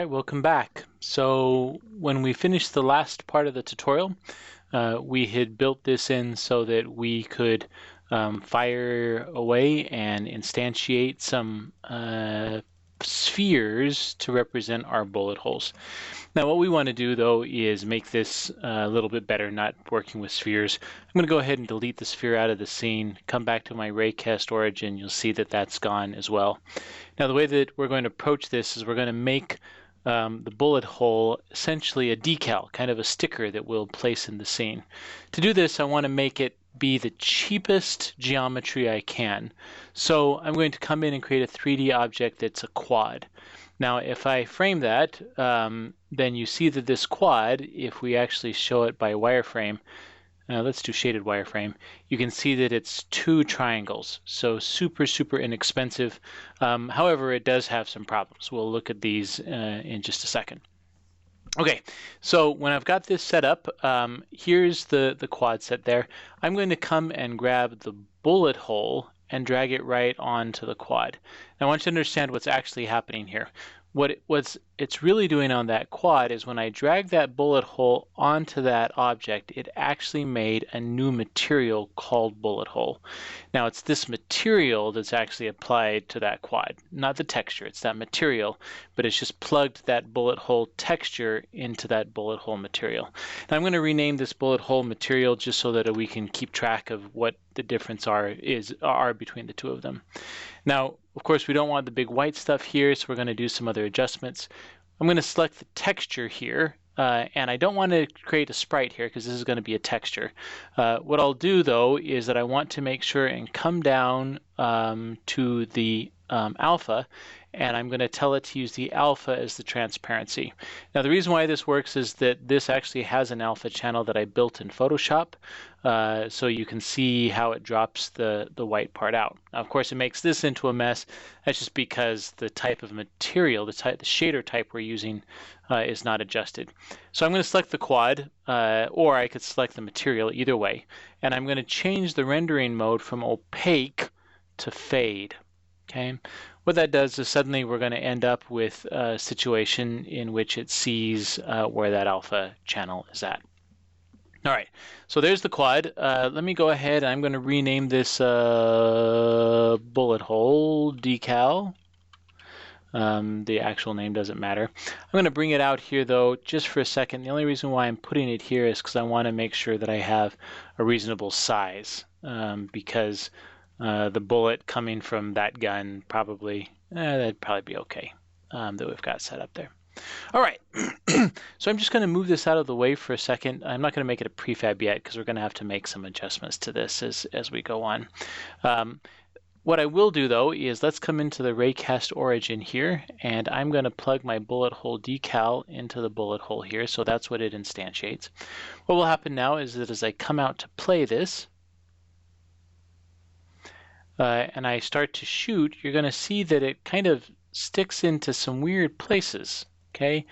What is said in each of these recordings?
right, welcome back. So when we finished the last part of the tutorial, we had built this in so that we could fire away and instantiate some spheres to represent our bullet holes. Now what we want to do though is make this a little bit better, not working with spheres. I'm going to go ahead and delete the sphere out of the scene, come back to my raycast origin. You'll see that that's gone as well. Now the way that we're going to approach this is we're going to make the bullet hole essentially a decal, kind of a sticker that we'll place in the scene. To do this, I want to make it be the cheapest geometry I can. So I'm going to come in and create a 3D object that's a quad. Now if I frame that, then you see that this quad, if we actually show it by wireframe, let's do shaded wireframe, you can see that it's two triangles, so super inexpensive. However, it does have some problems. We'll look at these in just a second. Okay, so when I've got this set up, here's the quad set there. I'm going to come and grab the bullet hole and drag it right onto the quad. Now I want you to understand what's actually happening here. What it's really doing on that quad is when I drag that bullet hole onto that object, it actually made a new material called bullet hole. Now it's this material that's actually applied to that quad, not the texture, it's that material, but it's just plugged that bullet hole texture into that bullet hole material. Now I'm going to rename this bullet hole material just so that we can keep track of what the difference are between the two of them. Now, of course, we don't want the big white stuff here, so we're going to do some other adjustments. I'm going to select the texture here, and I don't want to create a sprite here because this is going to be a texture. What I'll do, though, is that I want to make sure and come down to the alpha, and I'm going to tell it to use the alpha as the transparency. Now the reason why this works is that this actually has an alpha channel that I built in Photoshop, so you can see how it drops the white part out. Now, of course, it makes this into a mess. That's just because the type of material, the shader type we're using is not adjusted. So I'm going to select the quad, or I could select the material, either way, and I'm going to change the rendering mode from opaque to fade. Okay, what that does is suddenly we're going to end up with a situation in which it sees where that alpha channel is at. All right, so there's the quad. Let me go ahead and I'm going to rename this bullet hole decal. The actual name doesn't matter. I'm going to bring it out here though just for a second. The only reason why I'm putting it here is because I want to make sure that I have a reasonable size, because the bullet coming from that gun that'd probably be okay, that we've got set up there. All right, so I'm just going to move this out of the way for a second. I'm not going to make it a prefab yet because we're going to have to make some adjustments to this as we go on. What I will do though is let's come into the raycast origin here, and I'm going to plug my bullet hole decal into the bullet hole here, so that's what it instantiates. What will happen now is that as I come out to play this, and I start to shoot, you're going to see that it kind of sticks into some weird places. Okay,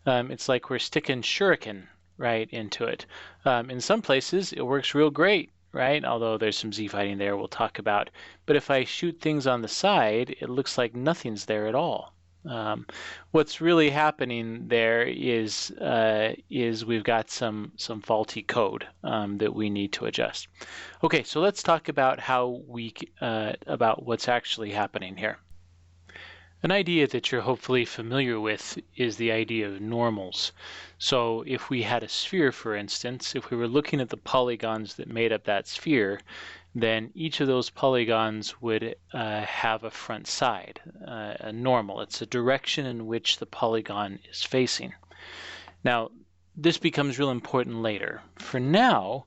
it's like we're sticking shuriken right into it. In some places it works real great, right? Although there's some Z fighting there we'll talk about. But if I shoot things on the side, it looks like nothing's there at all. What's really happening there is we've got some faulty code that we need to adjust. Okay, so let's talk about about what's actually happening here. An idea that you're hopefully familiar with is the idea of normals. So if we had a sphere, for instance, if we were looking at the polygons that made up that sphere, then each of those polygons would have a front side, a normal. It's a direction in which the polygon is facing. Now, this becomes real important later. For now,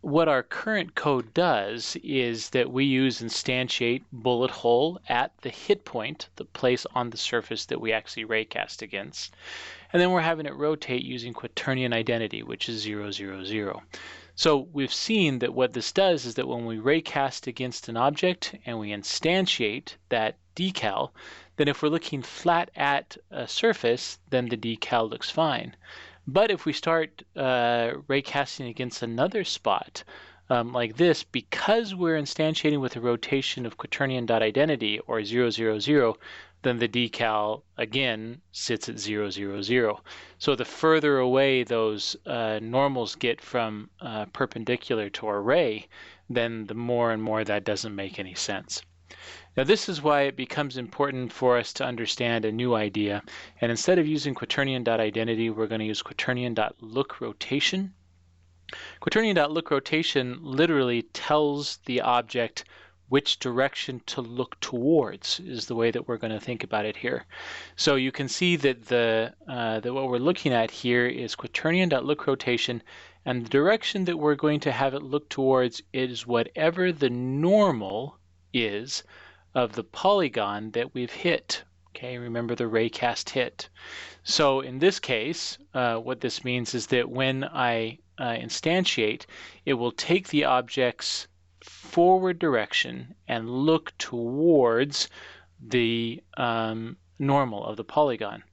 what our current code does is that we use instantiate bullet hole at the hit point, the place on the surface that we actually raycast against, and then we're having it rotate using quaternion identity, which is 0, 0, 0. So we've seen that what this does is that when we raycast against an object and we instantiate that decal, then if we're looking flat at a surface, then the decal looks fine. But if we start raycasting against another spot, like this, because we're instantiating with a rotation of quaternion.identity, or 0, 0, 0, then the decal, again, sits at 0, 0, 0. So the further away those normals get from perpendicular to our ray, then the more and more that doesn't make any sense. Now this is why it becomes important for us to understand a new idea. And instead of using quaternion.identity, we're going to use quaternion.lookRotation. Quaternion.lookRotation literally tells the object which direction to look towards, is the way that we're going to think about it here. So you can see that that what we're looking at here is quaternion.lookRotation, and the direction that we're going to have it look towards is whatever the normal is of the polygon that we've hit. Okay, remember the raycast hit. So in this case, what this means is that when I instantiate, it will take the object's forward direction and look towards the normal of the polygon.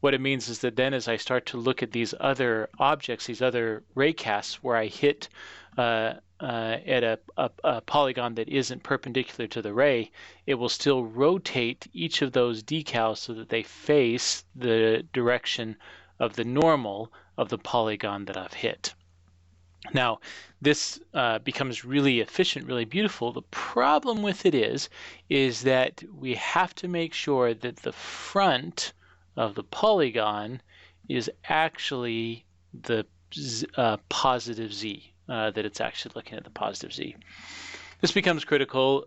What it means is that then as I start to look at these other objects, these other raycasts where I hit at a polygon that isn't perpendicular to the ray, it will still rotate each of those decals so that they face the direction of the normal of the polygon that I've hit. Now, this becomes really efficient, really beautiful. The problem with it is that we have to make sure that the front of the polygon is actually the positive z, that it's actually looking at the positive z. This becomes critical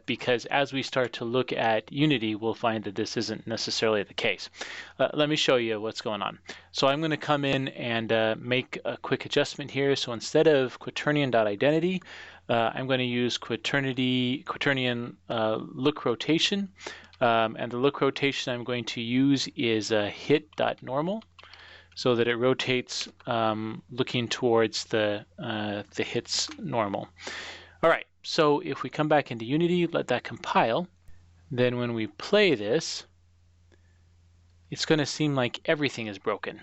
because as we start to look at Unity, we'll find that this isn't necessarily the case. Let me show you what's going on. So I'm going to come in and make a quick adjustment here. So instead of quaternion.identity, I'm going to use quaternion look rotation. And the look rotation I'm going to use is hit.normal, so that it rotates looking towards the hit's normal. All right, so if we come back into Unity, let that compile, then when we play this, it's going to seem like everything is broken.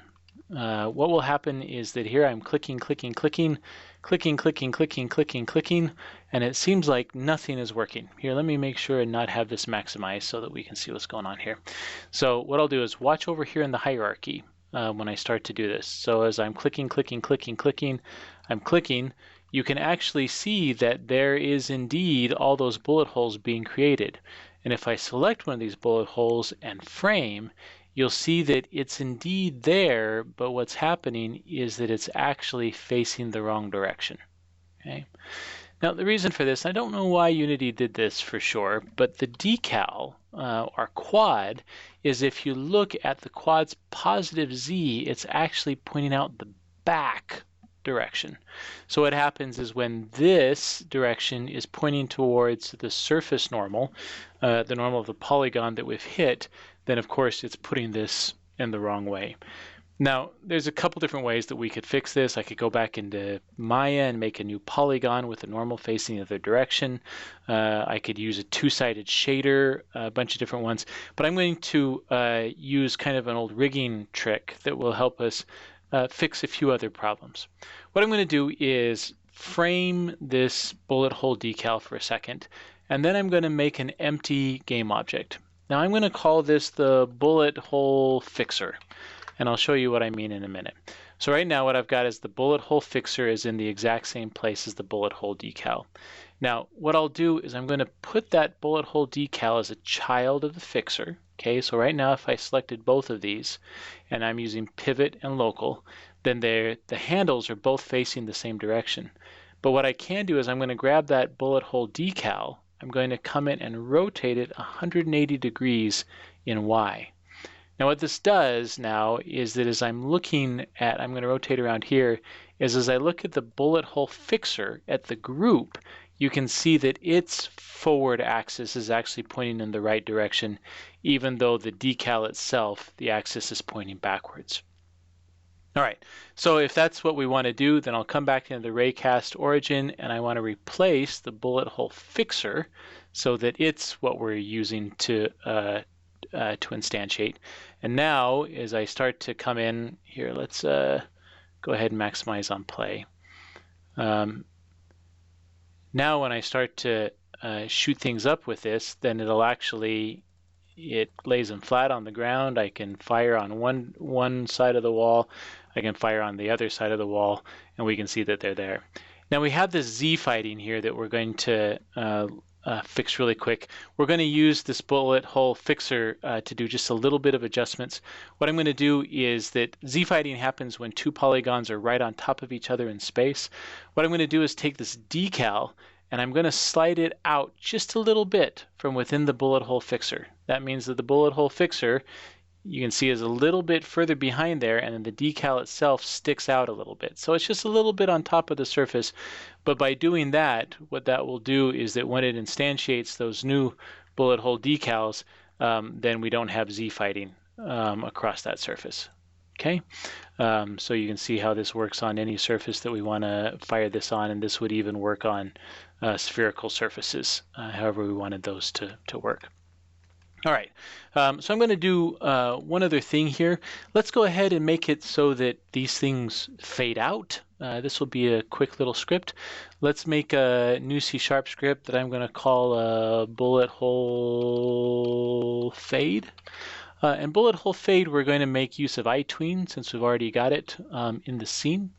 What will happen is that here I'm clicking, clicking, clicking, clicking, clicking, clicking, clicking, clicking, and it seems like nothing is working. Here, let me make sure and not have this maximized so that we can see what's going on here. So what I'll do is watch over here in the hierarchy when I start to do this. So as I'm clicking, clicking, clicking, clicking, I'm clicking, you can actually see that there is indeed all those bullet holes being created. And if I select one of these bullet holes and frame, you'll see that it's indeed there, but what's happening is that it's actually facing the wrong direction. Okay. Now the reason for this, I don't know why Unity did this for sure, but the decal, or quad, is if you look at the quad's positive z, it's actually pointing out the back direction. So what happens is when this direction is pointing towards the surface normal, the normal of the polygon that we've hit, then of course it's putting this in the wrong way. Now there's a couple different ways that we could fix this. I could go back into Maya and make a new polygon with the normal facing the other direction. I could use a two-sided shader, a bunch of different ones, but I'm going to use kind of an old rigging trick that will help us fix a few other problems. What I'm going to do is frame this bullet hole decal for a second, and then I'm going to make an empty game object. Now I'm going to call this the bullet hole fixer, and I'll show you what I mean in a minute. So right now what I've got is the bullet hole fixer is in the exact same place as the bullet hole decal. Now what I'll do is I'm going to put that bullet hole decal as a child of the fixer. Okay, so right now if I selected both of these and I'm using pivot and local, then the handles are both facing the same direction. But what I can do is I'm going to grab that bullet hole decal, I'm going to come in and rotate it 180 degrees in Y. Now what this does now is that as I'm looking at, I'm going to rotate around here, is as I look at the bullet hole fixer at the group, you can see that its forward axis is actually pointing in the right direction, even though the decal itself, the axis is pointing backwards. All right, so if that's what we want to do, then I'll come back into the raycast origin and I want to replace the bullet hole fixer so that it's what we're using to instantiate. And now as I start to come in here, let's go ahead and maximize on play. Now when I start to shoot things up with this, then it lays them flat on the ground. I can fire on one side of the wall. I can fire on the other side of the wall, and we can see that they're there. Now we have this Z fighting here that we're going to fix really quick. We're going to use this bullet hole fixer to do just a little bit of adjustments. What I'm going to do is that Z fighting happens when two polygons are right on top of each other in space. What I'm going to do is take this decal and I'm going to slide it out just a little bit from within the bullet hole fixer. That means that the bullet hole fixer, you can see, is a little bit further behind there, and then the decal itself sticks out a little bit. So it's just a little bit on top of the surface. But by doing that, what that will do is that when it instantiates those new bullet hole decals, then we don't have Z fighting across that surface. Okay, so you can see how this works on any surface that we want to fire this on, and this would even work on spherical surfaces, however we wanted those to work. All right, so I'm going to do one other thing here. Let's go ahead and make it so that these things fade out. This will be a quick little script. Let's make a new C# script that I'm going to call bullet hole fade. And bullet hole fade, we're going to make use of iTween since we've already got it in the scene.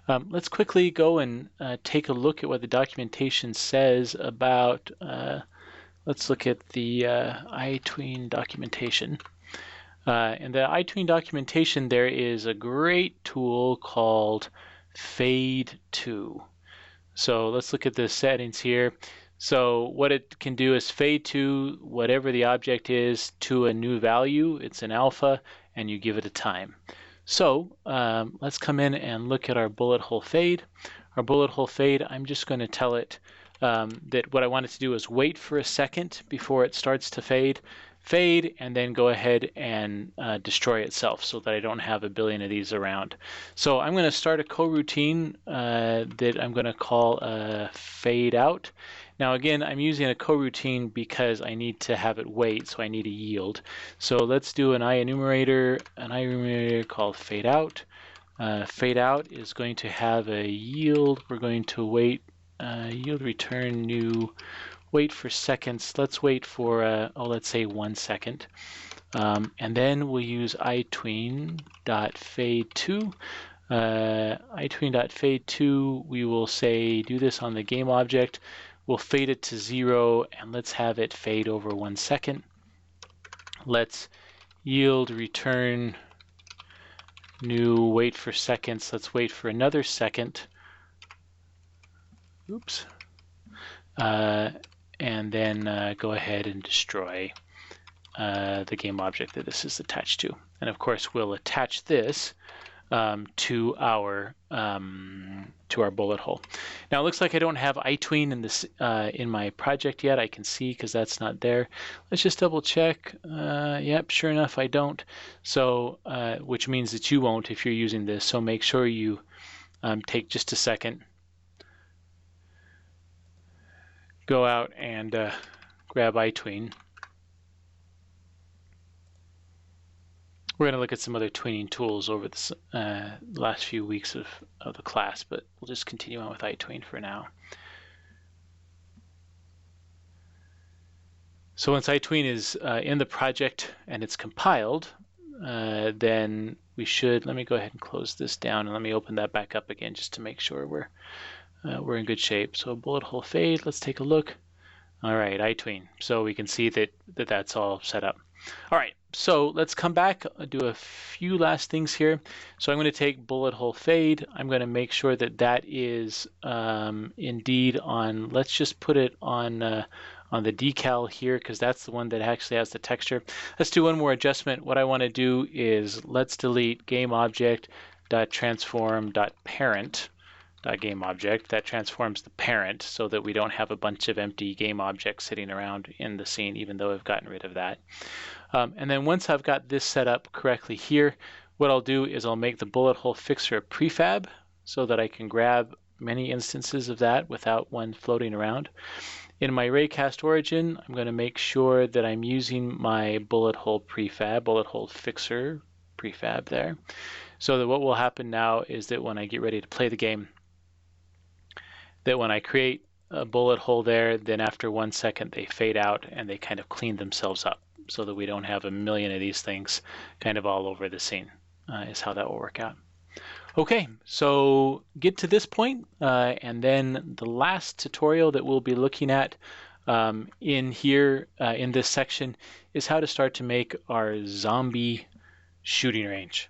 Let's quickly go and take a look at what the documentation says about, let's look at the iTween documentation. In the iTween documentation, there is a great tool called Fade To. So let's look at the settings here. So what it can do is fade to whatever the object is to a new value. It's an alpha, and you give it a time. So let's come in and look at our bullet hole fade. Our bullet hole fade, I'm just going to tell it that what I want it to do is wait for a second before it starts to fade, and then go ahead and destroy itself so that I don't have a billion of these around. So I'm going to start a coroutine that I'm going to call fade out. Now again, I'm using a coroutine because I need to have it wait, so I need a yield. So let's do an enumerator called fade out. Fade out is going to have a yield. We're going to wait, yield return new, wait for seconds. Let's wait for, let's say 1 second. And then we'll use iTween.fade2. iTween.fade2, we will say do this on the game object. We'll fade it to 0, and let's have it fade over 1 second. Let's yield return new, wait for seconds. Let's wait for another second. Oops. And then go ahead and destroy the game object that this is attached to. And of course, we'll attach this to our bullet hole. Now it looks like I don't have iTween in this in my project yet. I can see because that's not there. Let's just double check. Yep, sure enough, I don't. So which means that you won't if you're using this. So make sure you take just a second, go out and grab iTween. We're going to look at some other tweening tools over the last few weeks of the class, but we'll just continue on with iTween for now. So once iTween is in the project and it's compiled, then we should, let me go ahead and close this down and let me open that back up again just to make sure we're in good shape. So bullet hole fade, let's take a look. All right, iTween. So we can see that's all set up. All right, so let's come back, do a few last things here. So I'm going to take bullet hole fade. I'm going to make sure that that is indeed on, let's just put it on the decal here because that's the one that actually has the texture. Let's do one more adjustment. What I want to do is let's delete GameObject.transform.parent. Game object that transforms the parent so that we don't have a bunch of empty game objects sitting around in the scene, even though I've gotten rid of that. And then once I've got this set up correctly here, what I'll do is I'll make the bullet hole fixer a prefab so that I can grab many instances of that without one floating around. In my Raycast origin, I'm going to make sure that I'm using my bullet hole prefab, bullet hole fixer prefab there. So that what will happen now is that when I get ready to play the game, that when I create a bullet hole there, then after 1 second they fade out and they kind of clean themselves up so that we don't have a million of these things kind of all over the scene, is how that will work out. Okay, so get to this point, and then the last tutorial that we'll be looking at in here, in this section, is how to start to make our zombie shooting range.